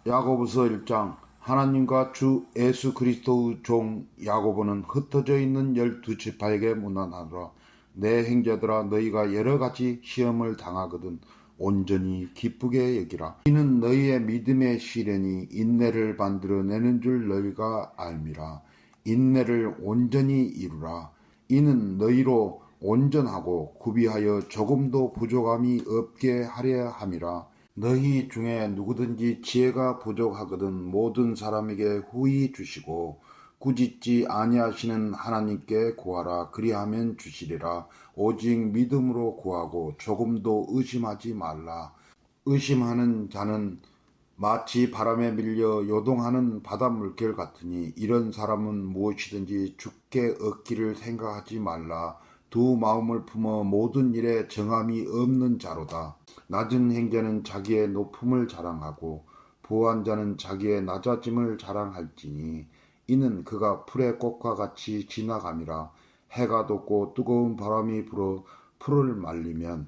야고보서 1장. 하나님과 주 예수 그리스도의 종 야고보는 흩어져 있는 12지파에게 문안하노라. 내 형제들아, 너희가 여러 가지 시험을 당하거든 온전히 기쁘게 여기라. 이는 너희의 믿음의 시련이 인내를 만들어내는 줄 너희가 알미라. 인내를 온전히 이루라. 이는 너희로 온전하고 구비하여 조금도 부족함이 없게 하려 함이라. 너희 중에 누구든지 지혜가 부족하거든 모든 사람에게 후히 주시고 꾸짖지 아니하시는 하나님께 구하라. 그리하면 주시리라. 오직 믿음으로 구하고 조금도 의심하지 말라. 의심하는 자는 마치 바람에 밀려 요동하는 바닷물결 같으니 이런 사람은 무엇이든지 주께 얻기를 생각하지 말라. 두 마음을 품어 모든 일에 정함이 없는 자로다. 낮은 행자는 자기의 높음을 자랑하고 부한 자는 자기의 낮아짐을 자랑할지니 이는 그가 풀의 꽃과 같이 지나감이라. 해가 돋고 뜨거운 바람이 불어 풀을 말리면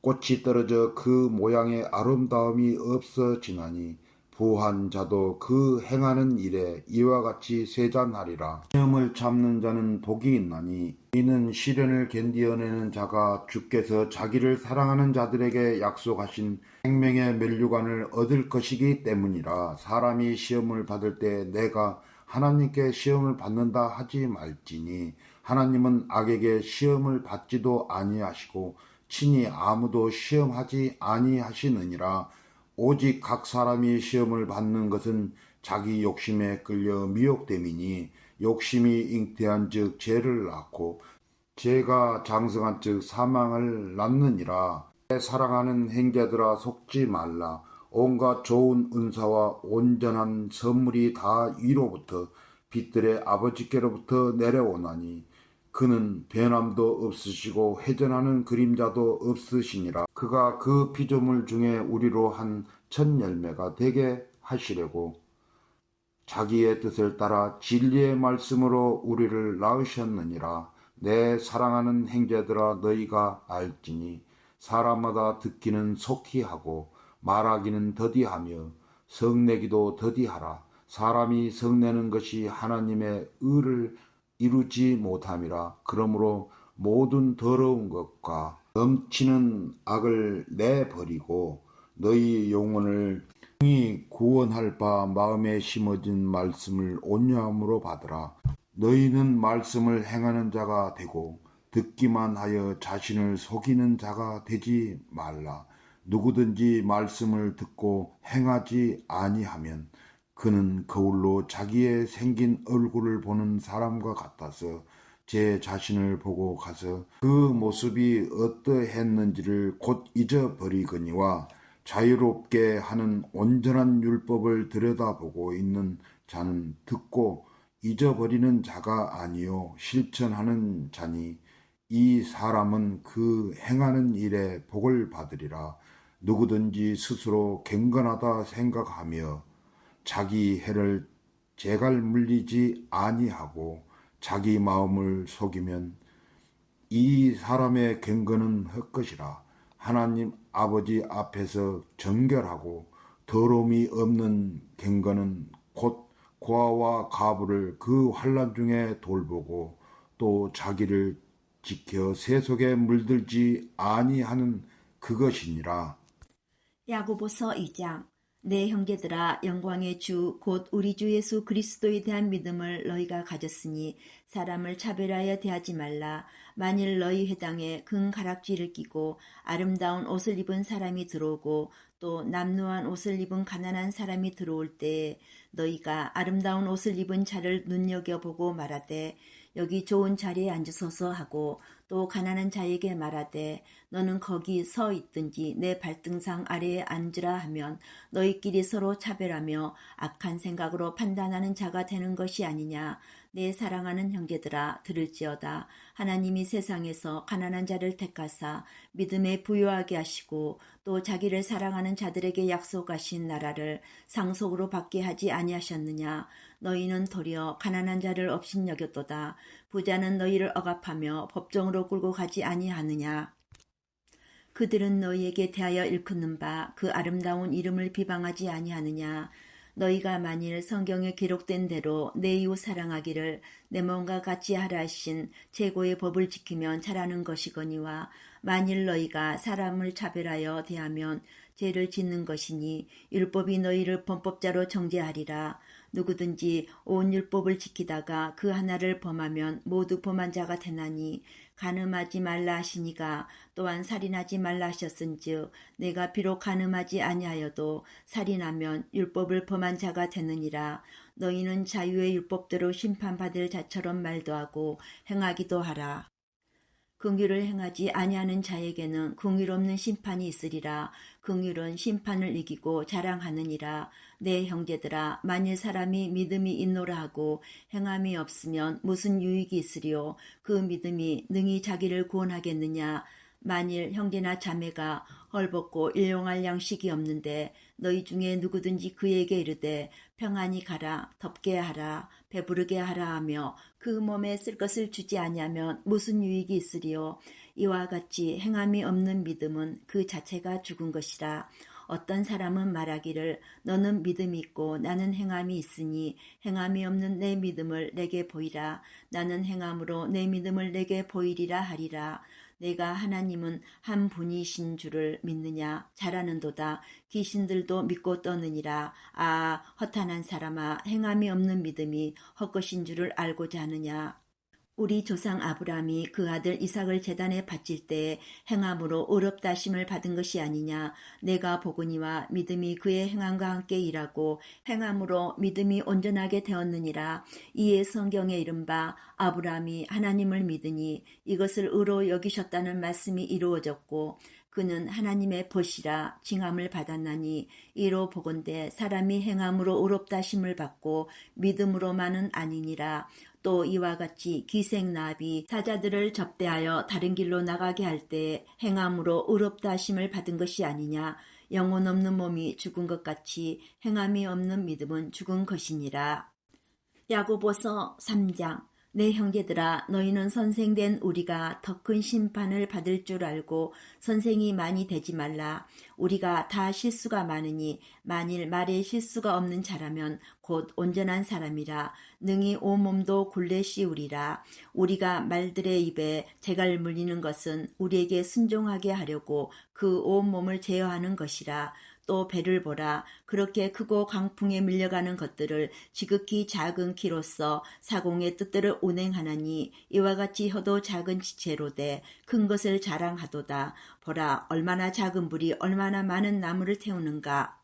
꽃이 떨어져 그 모양의 아름다움이 없어지나니 부한 자도 그 행하는 일에 이와 같이 세잔하리라. 시험을 참는 자는 복이 있나니 이는 시련을 견디어내는 자가 주께서 자기를 사랑하는 자들에게 약속하신 생명의 면류관을 얻을 것이기 때문이라. 사람이 시험을 받을 때 내가 하나님께 시험을 받는다 하지 말지니 하나님은 악에게 시험을 받지도 아니하시고 친히 아무도 시험하지 아니하시느니라. 오직 각 사람이 시험을 받는 것은 자기 욕심에 끌려 미혹됨이니 욕심이 잉태한 즉 죄를 낳고 죄가 장성한 즉 사망을 낳느니라. 내 사랑하는 형제들아, 속지 말라. 온갖 좋은 은사와 온전한 선물이 다 위로부터 빛들의 아버지께로부터 내려오나니 그는 변함도 없으시고 회전하는 그림자도 없으시니라. 그가 그 피조물 중에 우리로 한 첫 열매가 되게 하시려고 자기의 뜻을 따라 진리의 말씀으로 우리를 낳으셨느니라. 내 사랑하는 형제들아, 너희가 알지니 사람마다 듣기는 속히 하고 말하기는 더디하며 성내기도 더디하라. 사람이 성내는 것이 하나님의 의를 이루지 못함이라. 그러므로 모든 더러운 것과 넘치는 악을 내버리고 너희 영혼을 능히 구원할 바 마음에 심어진 말씀을 온유함으로 받으라. 너희는 말씀을 행하는 자가 되고 듣기만 하여 자신을 속이는 자가 되지 말라. 누구든지 말씀을 듣고 행하지 아니하면 그는 거울로 자기의 생긴 얼굴을 보는 사람과 같아서 제 자신을 보고 가서 그 모습이 어떠했는지를 곧 잊어버리거니와 자유롭게 하는 온전한 율법을 들여다보고 있는 자는 듣고 잊어버리는 자가 아니요 실천하는 자니 이 사람은 그 행하는 일에 복을 받으리라. 누구든지 스스로 경건하다 생각하며 자기 해를 재갈 물리지 아니하고 자기 마음을 속이면 이 사람의 경건은 헛것이라. 하나님 아버지 앞에서 정결하고 더러움이 없는 경건은 곧 고아와 가부를 그 환난 중에 돌보고 또 자기를 지켜 세속에 물들지 아니하는 그것이니라. 야고보서 2장. 내 형제들아, 영광의 주 곧 우리 주 예수 그리스도에 대한 믿음을 너희가 가졌으니 사람을 차별하여 대하지 말라. 만일 너희 회당에 금가락지를 끼고 아름다운 옷을 입은 사람이 들어오고 또 남루한 옷을 입은 가난한 사람이 들어올 때에 너희가 아름다운 옷을 입은 자를 눈여겨보고 말하되 여기 좋은 자리에 앉으소서 하고 또 가난한 자에게 말하되 너는 거기 서 있든지 내 발등상 아래에 앉으라 하면 너희끼리 서로 차별하며 악한 생각으로 판단하는 자가 되는 것이 아니냐. 내 사랑하는 형제들아, 들을지어다. 하나님이 세상에서 가난한 자를 택하사 믿음에 부요하게 하시고 또 자기를 사랑하는 자들에게 약속하신 나라를 상속으로 받게 하지 아니하셨느냐. 너희는 도리어 가난한 자를 업신여겼도다. 부자는 너희를 억압하며 법정으로 끌고 가지 아니하느냐. 그들은 너희에게 대하여 일컫는 바 그 아름다운 이름을 비방하지 아니하느냐. 너희가 만일 성경에 기록된 대로 내 이웃 사랑하기를 내 몸과 같이 하라 하신 최고의 법을 지키면 잘하는 것이거니와 만일 너희가 사람을 차별하여 대하면 죄를 짓는 것이니 율법이 너희를 범법자로 정죄하리라. 누구든지 온 율법을 지키다가 그 하나를 범하면 모두 범한 자가 되나니 간음하지 말라 하시니가 또한 살인하지 말라 하셨은즉 내가 비록 간음하지 아니하여도 살인하면 율법을 범한 자가 되느니라. 너희는 자유의 율법대로 심판받을 자처럼 말도 하고 행하기도 하라. 긍휼을 행하지 아니하는 자에게는 긍휼없는 심판이 있으리라. 긍휼은 심판을 이기고 자랑하느니라. 내 형제들아, 만일 사람이 믿음이 있노라 하고 행함이 없으면 무슨 유익이 있으리요? 그 믿음이 능히 자기를 구원하겠느냐? 만일 형제나 자매가 헐벗고 일용할 양식이 없는데 너희 중에 누구든지 그에게 이르되 평안히 가라, 덥게 하라, 배부르게 하라 하며 그 몸에 쓸 것을 주지 아니하면 무슨 유익이 있으리요? 이와 같이 행함이 없는 믿음은 그 자체가 죽은 것이라. 어떤 사람은 말하기를 너는 믿음이 있고 나는 행함이 있으니 행함이 없는 내 믿음을 내게 보이라. 나는 행함으로 내 믿음을 내게 보이리라 하리라. 내가 하나님은 한 분이신 줄을 믿느냐? 잘하는도다. 귀신들도 믿고 떠느니라. 아, 허탄한 사람아, 행함이 없는 믿음이 헛것인 줄을 알고자 하느냐? 우리 조상 아브라함이 그 아들 이삭을 제단에 바칠 때에 행함으로 의롭다 하심을 받은 것이 아니냐. 내가 보거니와 믿음이 그의 행함과 함께 일하고 행함으로 믿음이 온전하게 되었느니라. 이에 성경에 이른바 아브라함이 하나님을 믿으니 이것을 의로 여기셨다는 말씀이 이루어졌고 그는 하나님의 벗이라 징함을 받았나니 이로 보건대 사람이 행함으로 의롭다 하심을 받고 믿음으로만은 아니니라. 또 이와 같이 기생나비 사자들을 접대하여 다른 길로 나가게 할 때 행함으로 의롭다 하심을 받은 것이 아니냐. 영혼 없는 몸이 죽은 것 같이 행함이 없는 믿음은 죽은 것이니라. 야고보서 3장. 내 형제들아, 너희는 선생된 우리가 더 큰 심판을 받을 줄 알고 선생이 많이 되지 말라. 우리가 다 실수가 많으니 만일 말에 실수가 없는 자라면 곧 온전한 사람이라. 능히 온몸도 굴레 씌우리라. 우리가 말들의 입에 재갈 물리는 것은 우리에게 순종하게 하려고 그 온몸을 제어하는 것이라. 또 배를 보라. 그렇게 크고 강풍에 밀려가는 것들을 지극히 작은 키로서 사공의 뜻대로 운행하나니 이와 같이 혀도 작은 지체로되 큰 것을 자랑하도다. 보라, 얼마나 작은 불이 얼마나 많은 나무를 태우는가.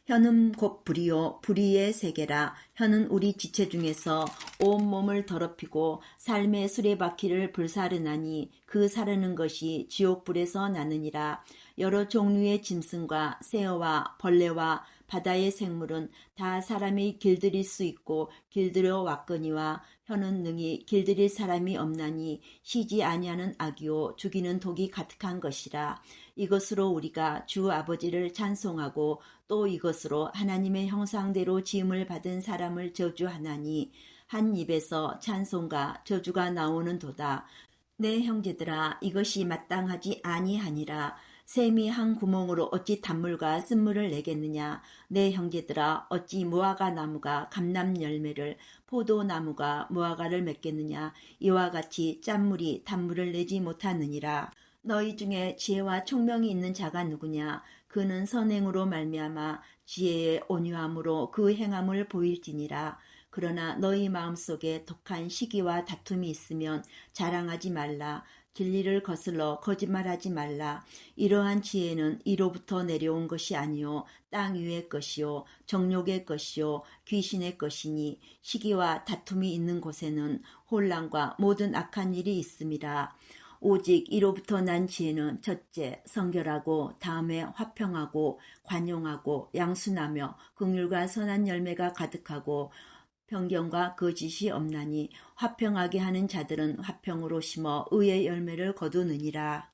혀는 곧 불이요 불의의 세계라. 혀는 우리 지체 중에서 온몸을 더럽히고 삶의 수레바퀴를 불사르나니 그 사르는 것이 지옥불에서 나느니라. 여러 종류의 짐승과 새어와 벌레와 바다의 생물은 다 사람이 길들일 수 있고 길들여 왔거니와 혀는 능히 길들일 사람이 없나니 쉬지 아니하는 악이요 죽이는 독이 가득한 것이라. 이것으로 우리가 주 아버지를 찬송하고 또 이것으로 하나님의 형상대로 지음을 받은 사람을 저주하나니 한 입에서 찬송과 저주가 나오는 도다. 내 형제들아, 이것이 마땅하지 아니하니라. 샘이 한 구멍으로 어찌 단물과 쓴물을 내겠느냐. 내 형제들아, 어찌 무화과 나무가 감람 열매를 포도나무가 무화과를 맺겠느냐. 이와 같이 짠물이 단물을 내지 못하느니라. 너희 중에 지혜와 총명이 있는 자가 누구냐. 그는 선행으로 말미암아 지혜의 온유함으로 그 행함을 보일지니라. 그러나 너희 마음속에 독한 시기와 다툼이 있으면 자랑하지 말라. 진리를 거슬러 거짓말하지 말라. 이러한 지혜는 이로부터 내려온 것이 아니요 땅 위의 것이요 정욕의 것이요 귀신의 것이니 시기와 다툼이 있는 곳에는 혼란과 모든 악한 일이 있음이라. 오직 이로부터 난 지혜는 첫째 성결하고 다음에 화평하고 관용하고 양순하며 긍휼과 선한 열매가 가득하고 편견과 거짓이 없나니 화평하게 하는 자들은 화평으로 심어 의의 열매를 거두느니라.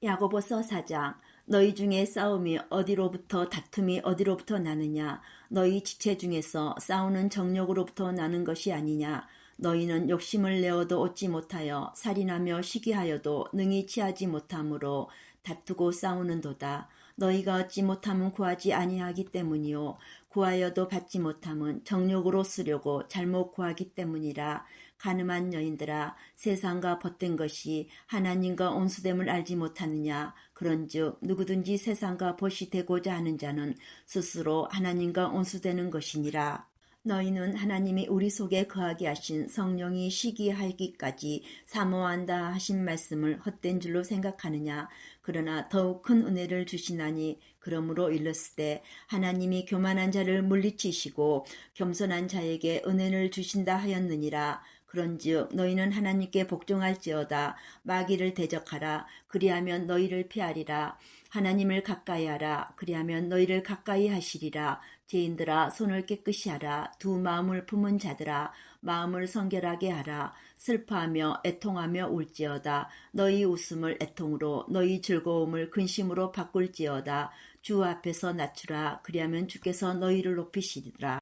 야고보서 4장. 너희 중에 싸움이 어디로부터 다툼이 어디로부터 나느냐. 너희 지체 중에서 싸우는 정욕으로부터 나는 것이 아니냐. 너희는 욕심을 내어도 얻지 못하여 살인하며 시기하여도 능히 취하지 못하므로 다투고 싸우는도다. 너희가 얻지 못함은 구하지 아니하기 때문이요 구하여도 받지 못함은 정욕으로 쓰려고 잘못 구하기 때문이라. 가늠한 여인들아, 세상과 벗된 것이 하나님과 온수됨을 알지 못하느냐. 그런즉 누구든지 세상과 벗이 되고자 하는 자는 스스로 하나님과 온수되는 것이니라. 너희는 하나님이 우리 속에 거하게 하신 성령이 시기하기까지 사모한다 하신 말씀을 헛된 줄로 생각하느냐. 그러나 더욱 큰 은혜를 주시나니 그러므로 일렀으되 하나님이 교만한 자를 물리치시고 겸손한 자에게 은혜를 주신다 하였느니라. 그런즉 너희는 하나님께 복종할지어다. 마귀를 대적하라. 그리하면 너희를 피하리라. 하나님을 가까이하라. 그리하면 너희를 가까이 하시리라. 죄인들아, 손을 깨끗이 하라. 두 마음을 품은 자들아, 마음을 성결하게 하라. 슬퍼하며 애통하며 울지어다. 너희 웃음을 애통으로, 너희 즐거움을 근심으로 바꿀지어다. 주 앞에서 낮추라. 그리하면 주께서 너희를 높이시리라.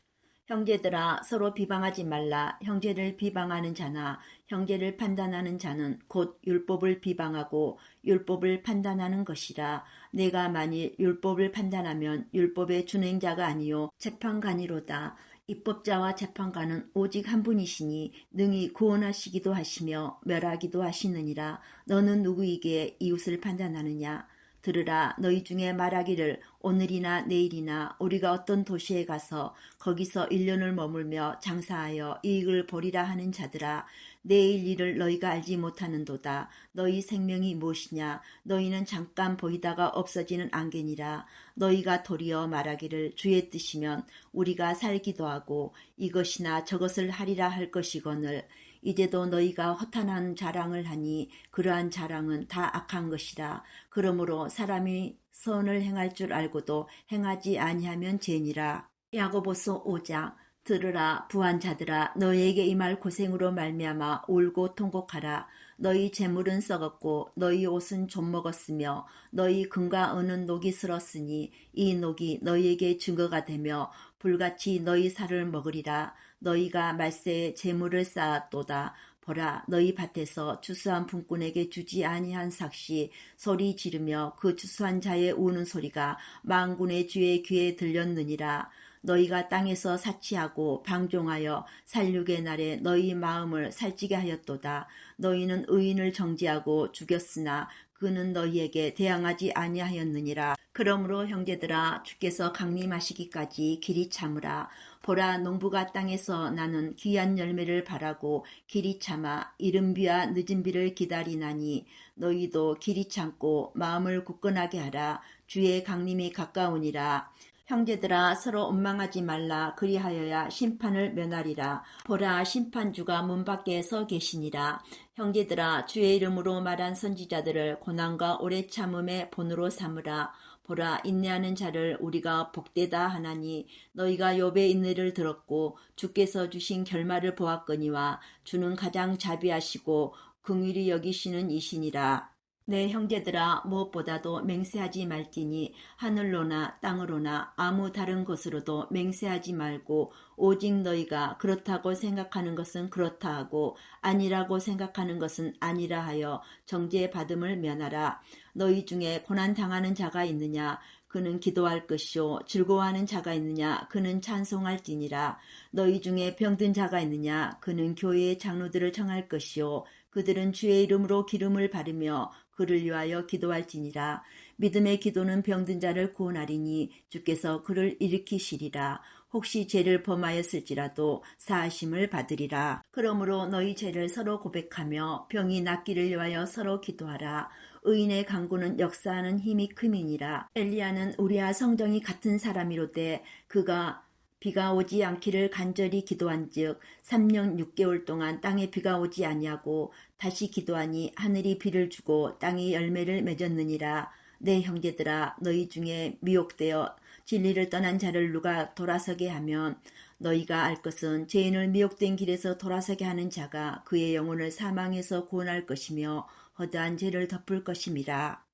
형제들아, 서로 비방하지 말라. 형제를 비방하는 자나 형제를 판단하는 자는 곧 율법을 비방하고 율법을 판단하는 것이라. 내가 만일 율법을 판단하면 율법의 준행자가 아니요 재판관이로다. 입법자와 재판관은 오직 한 분이시니 능히 구원하시기도 하시며 멸하기도 하시느니라. 너는 누구이기에 이웃을 판단하느냐? 들으라. 너희 중에 말하기를 오늘이나 내일이나 우리가 어떤 도시에 가서 거기서 1년을 머물며 장사하여 이익을 보리라 하는 자들아, 내일 일을 너희가 알지 못하는도다. 너희 생명이 무엇이냐? 너희는 잠깐 보이다가 없어지는 안개니라. 너희가 도리어 말하기를 주의 뜻이면 우리가 살기도 하고 이것이나 저것을 하리라 할 것이거늘 이제도 너희가 허탄한 자랑을 하니 그러한 자랑은 다 악한 것이라. 그러므로 사람이 선을 행할 줄 알고도 행하지 아니하면 죄니라. 야고보서 5장. 들으라. 부한 자들아, 너희에게 임할 고생으로 말미암아 울고 통곡하라. 너희 재물은 썩었고 너희 옷은 좀먹었으며 너희 금과 은은 녹이 슬었으니 이 녹이 너희에게 증거가 되며 불같이 너희 살을 먹으리라. 너희가 말세에 재물을 쌓았도다. 보라, 너희 밭에서 추수한 분꾼에게 주지 아니한 삭시 소리 지르며 그 추수한 자의 우는 소리가 만군의 주의 귀에 들렸느니라. 너희가 땅에서 사치하고 방종하여 살육의 날에 너희 마음을 살찌게 하였도다. 너희는 의인을 정죄하고 죽였으나 그는 너희에게 대항하지 아니하였느니라. 그러므로 형제들아, 주께서 강림하시기까지 길이 참으라. 보라, 농부가 땅에서 나는 귀한 열매를 바라고 길이 참아 이른 비와 늦은 비를 기다리나니 너희도 길이 참고 마음을 굳건하게 하라. 주의 강림이 가까우니라. 형제들아, 서로 원망하지 말라. 그리하여야 심판을 면하리라. 보라, 심판주가 문 밖에 서 계시니라. 형제들아, 주의 이름으로 말한 선지자들을 고난과 오래 참음의 본으로 삼으라. 보라, 인내하는 자를 우리가 복되다 하나니 너희가 욥의 인내를 들었고 주께서 주신 결말을 보았거니와 주는 가장 자비하시고 긍휼히 여기시는 이시니라. 내 형제들아, 무엇보다도 맹세하지 말지니 하늘로나 땅으로나 아무 다른 곳으로도 맹세하지 말고 오직 너희가 그렇다고 생각하는 것은 그렇다 하고 아니라고 생각하는 것은 아니라 하여 정죄받음을 면하라. 너희 중에 고난당하는 자가 있느냐? 그는 기도할 것이요 즐거워하는 자가 있느냐? 그는 찬송할지니라. 너희 중에 병든 자가 있느냐? 그는 교회의 장로들을 청할 것이요 그들은 주의 이름으로 기름을 바르며 그를 위하여 기도할지니라. 믿음의 기도는 병든 자를 구원하리니 주께서 그를 일으키시리라. 혹시 죄를 범하였을지라도 사하심을 받으리라. 그러므로 너희 죄를 서로 고백하며 병이 낫기를 위하여 서로 기도하라. 의인의 간구는 역사하는 힘이 큼이니라. 엘리야는 우리와 성정이 같은 사람이로되 그가 비가 오지 않기를 간절히 기도한즉 3년 6개월 동안 땅에 비가 오지 아니하고 다시 기도하니 하늘이 비를 주고 땅이 열매를 맺었느니라. 내 형제들아, 너희 중에 미혹되어 진리를 떠난 자를 누가 돌아서게 하면 너희가 알 것은 죄인을 미혹된 길에서 돌아서게 하는 자가 그의 영혼을 사망에서 구원할 것이며 허다한 죄를 덮을 것임이라.